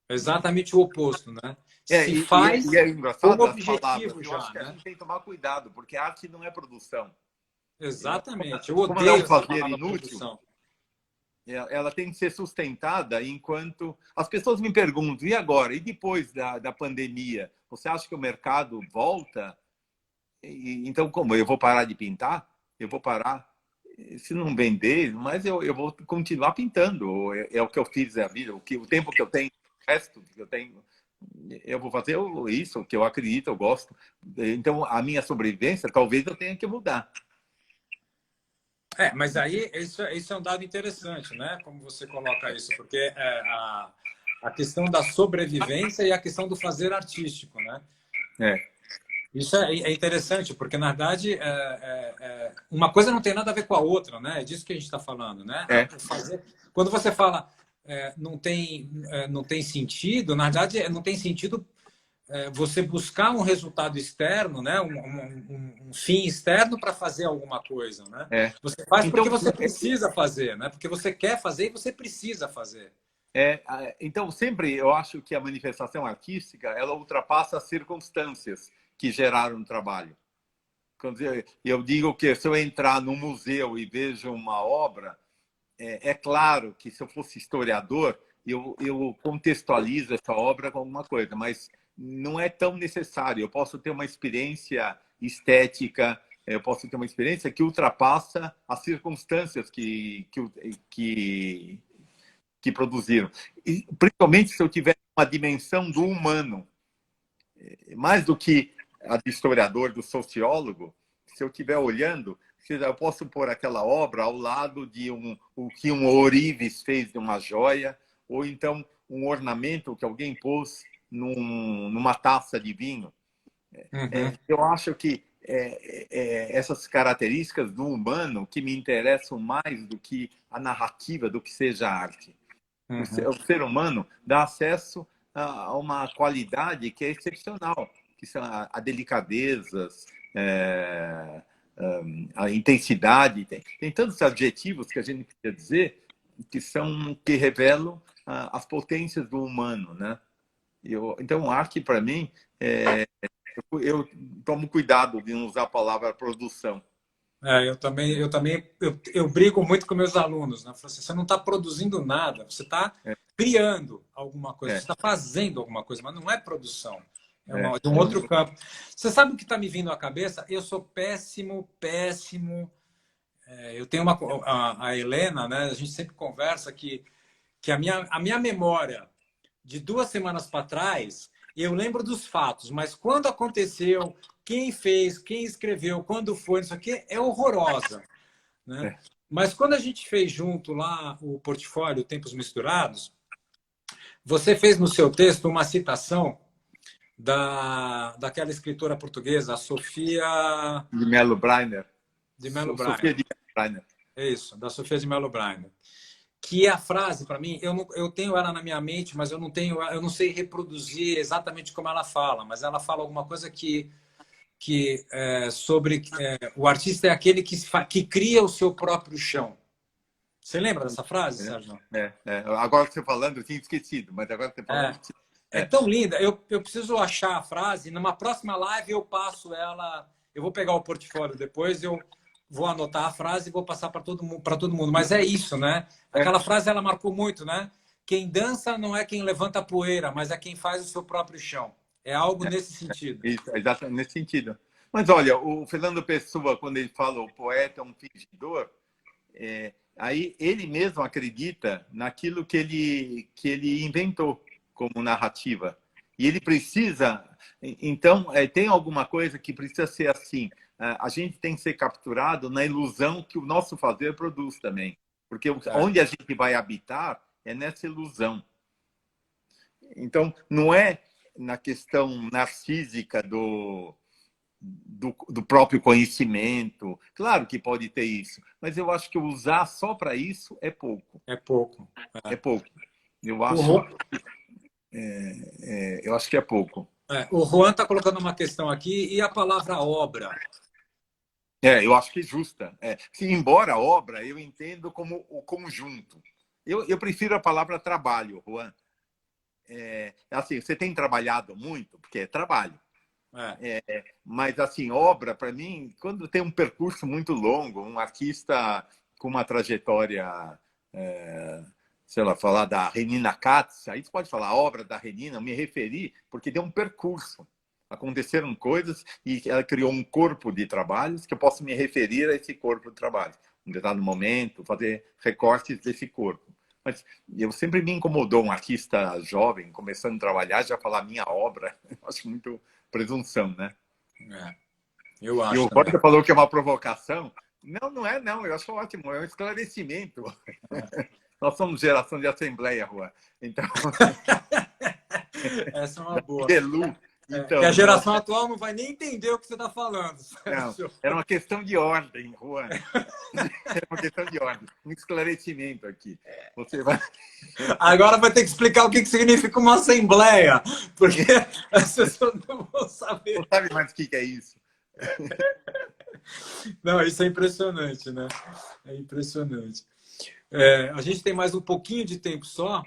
Exatamente o oposto, né? É, Se e faz é com engraçado as palavras. objetivo Eu acho já, que a né? gente tem que tomar cuidado, porque arte não é produção. Exatamente. Eu Como ela é um odeio essa fazer palavra inútil, produção. ela tem que ser sustentada enquanto... As pessoas me perguntam, e agora? E depois da pandemia? Você acha que o mercado volta? Então, como? Eu vou parar de pintar? Eu vou parar? Se não vender, mas eu vou continuar pintando. É o que eu fiz na vida. O tempo que eu tenho, o resto que eu tenho, eu vou fazer isso, o que eu acredito, eu gosto. Então, a minha sobrevivência, talvez eu tenha que mudar. Mas aí isso é um dado interessante, né? Como você coloca isso, porque a questão da sobrevivência e a questão do fazer artístico, né? É, Isso é interessante, porque na verdade uma coisa não tem nada a ver com a outra, né? É disso que a gente está falando, né? é, Quando você fala não tem sentido, na verdade não tem sentido você buscar um resultado externo, né? Um fim externo para fazer alguma coisa, né? é. Você faz porque Então, você precisa fazer, né? Porque você quer fazer e você precisa fazer. então, sempre eu acho que a manifestação artística ela ultrapassa as circunstâncias que geraram o trabalho. Quando eu digo que se eu entrar no museu e vejo uma obra, é claro que se eu fosse historiador, eu contextualizo essa obra com alguma coisa, mas não é tão necessário. Eu posso ter uma experiência estética, eu posso ter uma experiência que ultrapassa as circunstâncias que produziram. E, principalmente se eu tiver uma dimensão do humano, mais do que a do historiador, do sociólogo, se eu estiver olhando, eu posso pôr aquela obra ao lado de o que um ourives fez de uma joia, ou então um ornamento que alguém pôs numa taça de vinho. Uhum. Eu acho que essas características do humano que me interessam mais do que a narrativa, do que seja arte. Uhum. O ser humano dá acesso a uma qualidade que é excepcional, que são a delicadezas, a intensidade. Tem tantos adjetivos que a gente precisa dizer que revelam as potências do humano, né? Então, arte, para mim, eu tomo cuidado de não usar a palavra produção. Eu brigo muito com meus alunos, né? Eu falo assim, você não está produzindo nada, você está É, criando alguma coisa, você é, está fazendo alguma coisa, mas não é produção. é, De um outro campo. Você sabe o que está me vindo à cabeça? Eu sou péssimo, péssimo. Eu tenho a Helena, né? A gente sempre conversa que a minha memória de 2 semanas para trás, eu lembro dos fatos, mas quando aconteceu, quem fez, quem escreveu, quando foi, isso aqui é horrorosa, né? é. Mas quando a gente fez junto lá o portfólio Tempos Misturados, você fez no seu texto uma citação daquela escritora portuguesa, a Sofia De Melo Brainer. de Mello Sofia Bryan. de Mello Brainer. É isso, da Sofia de Mello Bryan. Que é a frase, para mim, eu tenho ela na minha mente, mas eu não sei reproduzir exatamente como ela fala, mas ela fala alguma coisa sobre o artista é aquele que cria o seu próprio chão. Você lembra dessa frase, Sérgio? Agora que você falando, eu tinha esquecido, mas agora que você falando. É tão linda. Eu preciso achar a frase. Numa próxima live eu passo ela. Eu vou pegar o portfólio depois, eu vou anotar a frase e vou passar para todo mundo, para todo mundo. Mas é isso, né? Aquela frase ela marcou muito, né? Quem dança não é quem levanta a poeira, mas é quem faz o seu próprio chão. É algo nesse sentido. Isso, exatamente nesse sentido. Mas olha, o Fernando Pessoa, quando ele fala o poeta é um fingidor, aí ele mesmo acredita naquilo que ele inventou como narrativa. E ele precisa... Então, tem alguma coisa que precisa ser assim. A gente tem que ser capturado na ilusão que o nosso fazer produz também. Porque onde a gente vai habitar é nessa ilusão. Então, não é na questão narcísica do próprio conhecimento. Claro que pode ter isso, mas eu acho que usar só para isso é pouco. É pouco. É pouco. Eu acho que é pouco. O Juan está colocando uma questão aqui, e a palavra obra? Eu acho que justa. Embora a obra eu entendo como o conjunto. Eu prefiro a palavra trabalho, Juan. Assim, você tem trabalhado muito, porque é trabalho. Mas, assim, obra, para mim, quando tem um percurso muito longo, um artista com uma trajetória, sei lá, falar da Renina Katz, aí você pode falar a obra da Renina, eu me referi, porque deu um percurso. Aconteceram coisas e ela criou um corpo de trabalhos que eu posso me referir a esse corpo de trabalho. Em determinado momento, fazer recortes desse corpo. Mas eu sempre me incomodou um artista jovem, começando a trabalhar, já falar minha obra. Eu acho muito presunção, né? Eu E acho o também. Roger falou que é uma provocação. Não, não é, não. Eu acho ótimo. É um esclarecimento. Nós somos geração de assembleia, Juan. Então... Essa é uma boa. Então, que a geração atual não vai nem entender o que você está falando. Não, era uma questão de ordem, Juan. Era uma questão de ordem. Um esclarecimento aqui. Você vai... Agora vai ter que explicar o que significa uma assembleia, porque as pessoas não vão saber. Não sabe mais o que é isso. Não, isso é impressionante, né? É impressionante. A gente tem mais um pouquinho de tempo só.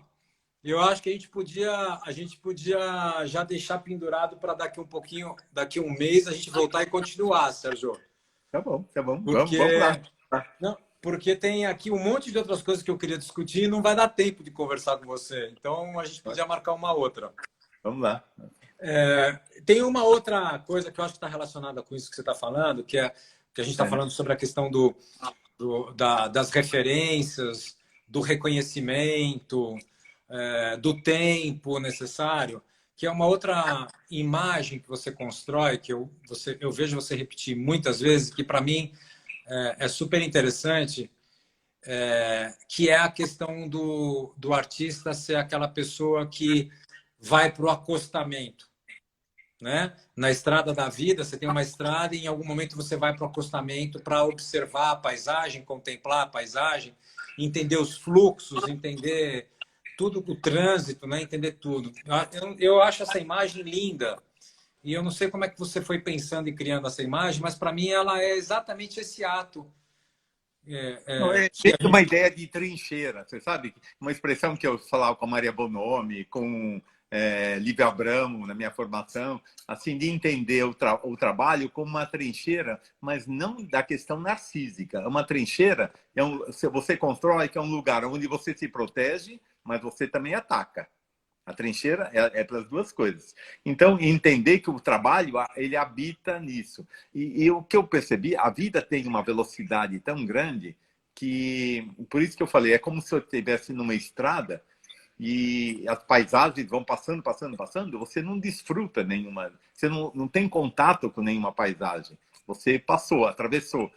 Eu acho que a gente podia já deixar pendurado para daqui um pouquinho, daqui um mês, a gente voltar e continuar, Sérgio. Tá bom, tá bom. Porque, vamos lá. não, porque tem aqui um monte de outras coisas que eu queria discutir e não vai dar tempo de conversar com você. Então, a gente podia marcar uma outra. Vamos lá. Tem uma outra coisa que eu acho que está relacionada com isso que você está falando, que a gente está falando sobre a questão das referências, do reconhecimento, do tempo necessário, que é uma outra imagem que você constrói, que eu vejo você repetir muitas vezes, que para mim é super interessante, que é a questão do artista ser aquela pessoa que vai para o acostamento. Né? Na estrada da vida, você tem uma estrada e em algum momento você vai para o acostamento para observar a paisagem, contemplar a paisagem, entender os fluxos, entender tudo, o trânsito, né? Entender tudo. Eu acho essa imagem linda e eu não sei como é que você foi pensando e criando essa imagem, mas para mim ela é exatamente esse ato. Tem uma ideia de trincheira, você sabe? Uma expressão que eu falava com a Maria Bonomi, com Lívia Abramo na minha formação, assim, de entender o trabalho como uma trincheira, mas não da questão narcísica. Uma trincheira você constrói que é um lugar onde você se protege, mas você também ataca. A trincheira é para as duas coisas. Então, entender que o trabalho, ele habita nisso. E o que eu percebi, a vida tem uma velocidade tão grande que, por isso que eu falei, é como se eu estivesse numa estrada e as paisagens vão passando, passando, passando, você não desfruta nenhuma, você não tem contato com nenhuma paisagem. Você passou, atravessou.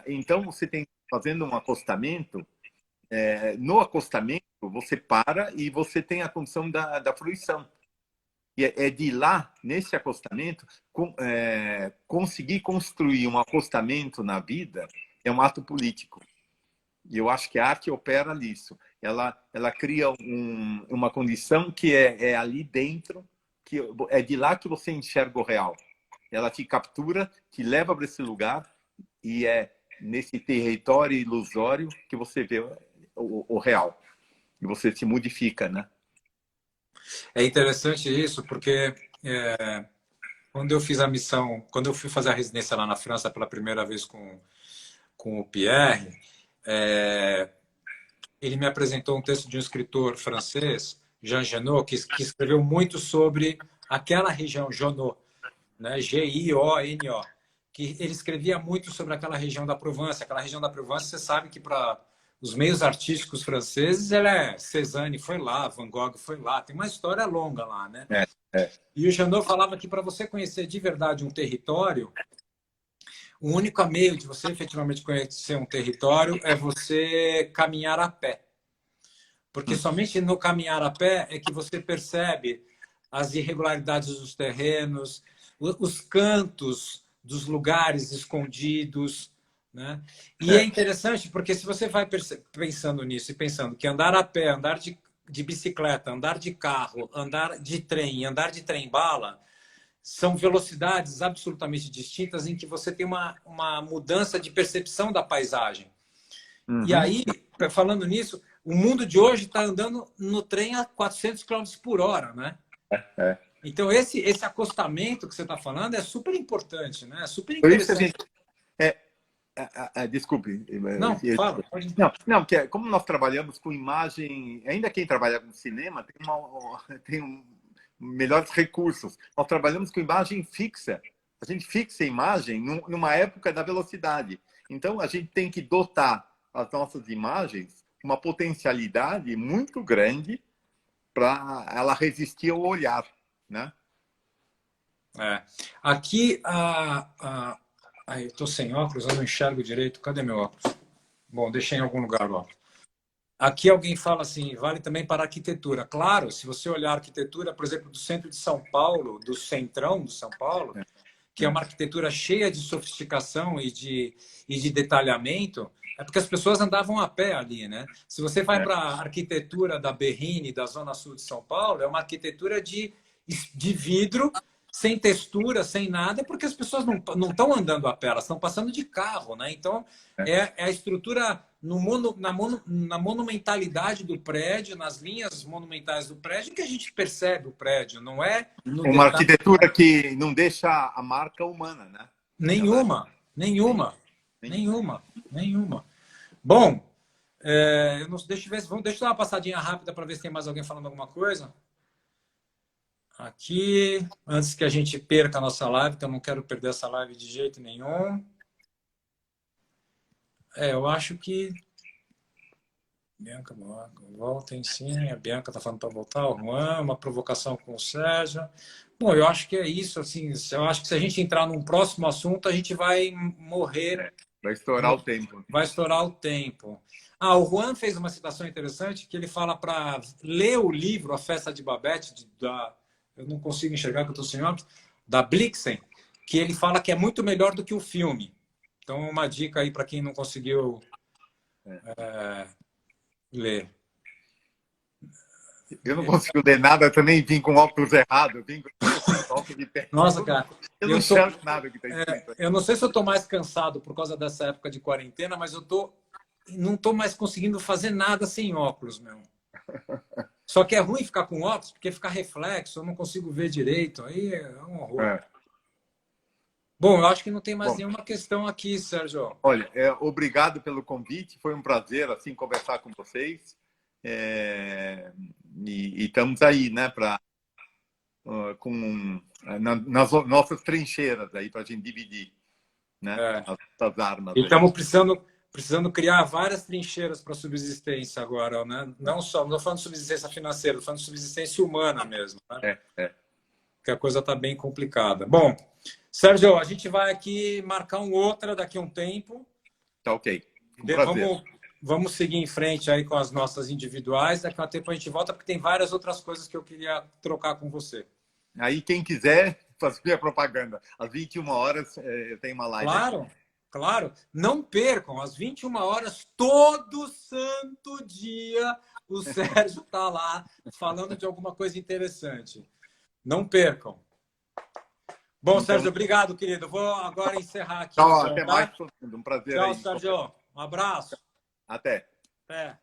Então, você tem fazendo um acostamento, no acostamento, você para e você tem a condição da fruição. E é de lá, nesse acostamento, conseguir construir um acostamento na vida é um ato político. E eu acho que a arte opera nisso. Ela cria uma condição que é ali dentro, que é de lá que você enxerga o real. Ela te captura, te leva para esse lugar e é nesse território ilusório que você vê o real. E você se modifica, né? É interessante isso, porque quando eu fiz a missão, quando eu fui fazer a residência lá na França pela primeira vez com o Pierre, ele me apresentou um texto de um escritor francês, Jean Genot, que escreveu muito sobre aquela região, Genot, né? G-I-O-N-O, que ele escrevia muito sobre aquela região da Provence. Aquela região da Provence, você sabe que para os meios artísticos franceses, Cézanne foi lá, Van Gogh foi lá, tem uma história longa lá, né? E o Genot falava que para você conhecer de verdade um território, o único meio de você efetivamente conhecer um território é você caminhar a pé. Porque somente no caminhar a pé é que você percebe as irregularidades dos terrenos, os cantos dos lugares escondidos, né? E é interessante porque se você vai pensando nisso e pensando que andar a pé, andar de bicicleta, andar de carro, andar de trem, andar de trem-bala, são velocidades absolutamente distintas em que você tem uma mudança de percepção da paisagem. E aí, falando nisso, o mundo de hoje está andando no trem a 400 km por hora, né? Então, esse acostamento que você está falando é super importante, né? É super interessante. Desculpe. Não, fala. Não, porque como nós trabalhamos com imagem, ainda quem trabalha com cinema tem melhores recursos. Nós trabalhamos com imagem fixa. A gente fixa a imagem numa época da velocidade. Então, a gente tem que dotar as nossas imagens uma potencialidade muito grande para ela resistir ao olhar, né? Aqui, eu estou sem óculos, eu não enxergo direito. Cadê meu óculos? Bom, deixei em algum lugar o óculos. Aqui alguém fala assim, vale também para a arquitetura. Claro, se você olhar a arquitetura, por exemplo, do centro de São Paulo, do centrão de São Paulo, que é uma arquitetura cheia de sofisticação e de detalhamento, é porque as pessoas andavam a pé ali, né? Se você vai para a arquitetura da Berrini, da Zona Sul de São Paulo, é uma arquitetura de vidro, sem textura, sem nada, porque as pessoas não estão andando a pé, elas estão passando de carro, né? Então, é a estrutura na monumentalidade do prédio, nas linhas monumentais do prédio, que a gente percebe o prédio, não é no uma detalhe. Arquitetura que não deixa a marca humana, né? Nenhuma. Bom, deixa eu dar uma passadinha rápida para ver se tem mais alguém falando alguma coisa. Aqui, antes que a gente perca a nossa live, então não quero perder essa live de jeito nenhum. Eu acho que... Bianca, voltem sim. A Bianca está falando para voltar. O Juan, uma provocação com o Sérgio. Bom, eu acho que é isso. Assim, eu acho que se a gente entrar num próximo assunto, a gente vai morrer. Vai estourar o tempo. Vai estourar o tempo. O Juan fez uma citação interessante que ele fala para ler o livro A Festa de Babette, eu não consigo enxergar que eu estou sem óculos, da Blixen, que ele fala que é muito melhor do que o filme. Então, uma dica aí para quem não conseguiu ler. Eu não consigo ler nada, eu também vim com óculos errados, vim com óculos de pé. Nossa, cara. Eu não enxergo nada que está escrito. Eu não sei se eu estou mais cansado por causa dessa época de quarentena, mas não estou mais conseguindo fazer nada sem óculos, meu. Só que é ruim ficar com óculos, porque fica reflexo, eu não consigo ver direito, aí é um horror. Bom, eu acho que não tem mais nenhuma questão aqui, Sérgio. Olha, obrigado pelo convite, foi um prazer assim conversar com vocês. E estamos aí, né, nas nossas trincheiras aí para a gente dividir, né, as armas. E estamos precisando criar várias trincheiras para subsistência agora, né? Não estou falando de subsistência financeira, estou falando de subsistência humana mesmo, né? Porque a coisa está bem complicada. Bom, Sérgio, a gente vai aqui marcar outra daqui a um tempo. Tá ok. prazer. Vamos seguir em frente aí com as nossas individuais. Daqui a um tempo a gente volta, porque tem várias outras coisas que eu queria trocar com você. Aí, quem quiser fazer a propaganda, às 21 horas eu tenho uma live. Claro. Não percam, às 21 horas, todo santo dia, o Sérgio está lá falando de alguma coisa interessante. Não percam. Bom, então, Sérgio, obrigado, querido. Vou agora encerrar aqui. Tchau, até mais. Um prazer. Tchau, Sérgio. Um abraço. Até. Até.